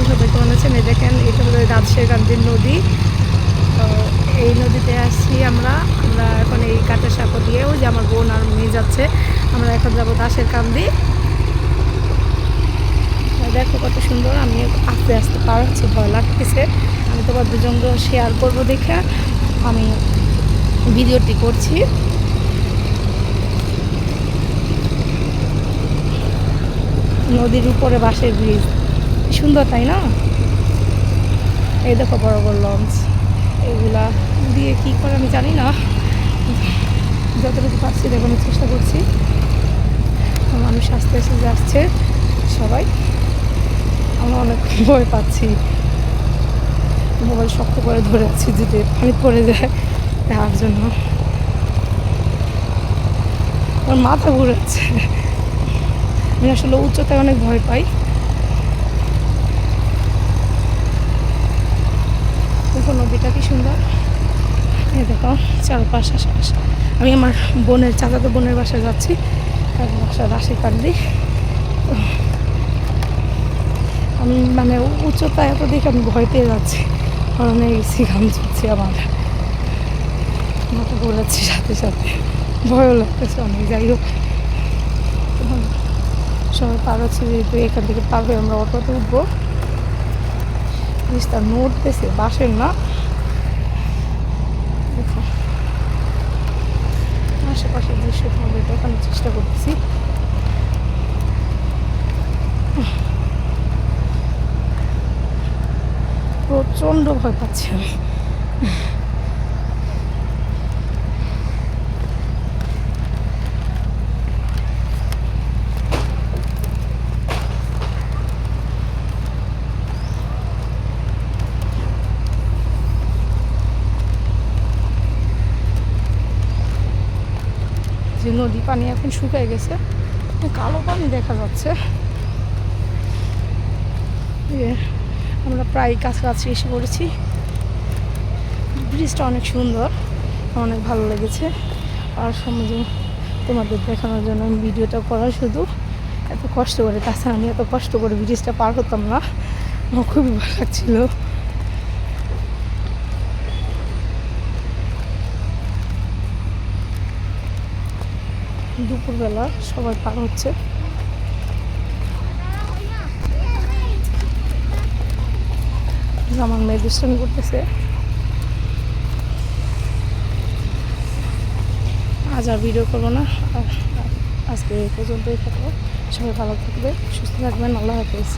সবাই কেমন আছেন? এই দেখেন, এটা হলো রাজশাহীকান্দির নদী। তো এই নদীতে আসছি আমরা এখন এই কাঁচা সাঁকো দিয়েও যে আমার বোন আর মেয়ে যাচ্ছে, আমরা এখন যাবো দাসেরকান্দি। দেখো কত সুন্দর। আমি আস্তে আস্তে পার হচ্ছে, ভয় লাগতেছে। আমি তোমাদের জন্য শেয়ার করবো দেখে আমি ভিডিওটি করছি। নদীর উপরে বাঁশের ব্রিজ, সুন্দর তাই না? এই দেখো বড় বড় লঞ্চ, এগুলা দিয়ে কী করে আমি জানি না, যতটুকু পারছি দেখানোর চেষ্টা করছি। মানুষ আস্তে আস্তে যাচ্ছে সবাই, আমরা অনেক ভয় পাচ্ছি। মোবাইল শক্ত করে ধরে আছি যদি পানি পড়ে যায় তার জন্য। আমার মাথা ঘুরাচ্ছে। আমি আসলে উচ্চতায় অনেক ভয় পাই। দেখো নদীটা কি সুন্দর। এই দেখো চারপাশ আশপাশ। আমি আমার বোনের চাচাতো বোনের বাসায় যাচ্ছি, তার বাসা রাজশাহীকান্দি। আমি মানে উচ্চতা এত দেখে আমি ভয় পেয়ে যাচ্ছি, কারণে গেছি, ঘাম ছুটছি, আমার মাথা ঘোরাচ্ছি, সাথে সাথে ভয়ও লাগতেছে অনেক। যাই হোক, সবাই পার হচ্ছে, যেহেতু এখান থেকে পার হয়ে আমরা অটোতে উঠবো। জিনিসটা নড়তেছে, বাসের না। দেখো আশেপাশের দৃশ্য তোমাদের দেখানোর চেষ্টা করতেছি। প্রচণ্ড ভয় পাচ্ছি আমি। যে নদী পানি এখন শুকিয়ে গেছে, কালো পানি দেখা যাচ্ছে। আমরা প্রায় কাছাকাছি এসে পড়েছি। ব্রিজটা অনেক সুন্দর, অনেক ভালো লেগেছে। আর সমাজে তোমাদের দেখানোর জন্য আমি ভিডিওটা করা, শুধু এত কষ্ট করে। তাছাড়া আমি এত কষ্ট করে ব্রিজটা পার হতাম না, আমার খুবই ভালো লাগছিল। দুপুরবেলা সবাই পার হচ্ছে। আমার মেয়ে দুষ্টামি করতেছে। আজ আর ভিডিও করবো না, আজকে এই পর্যন্তই থাকবো। সবাই ভালো থাকবে, সুস্থ থাকবেন। আল্লাহ হাফেজ।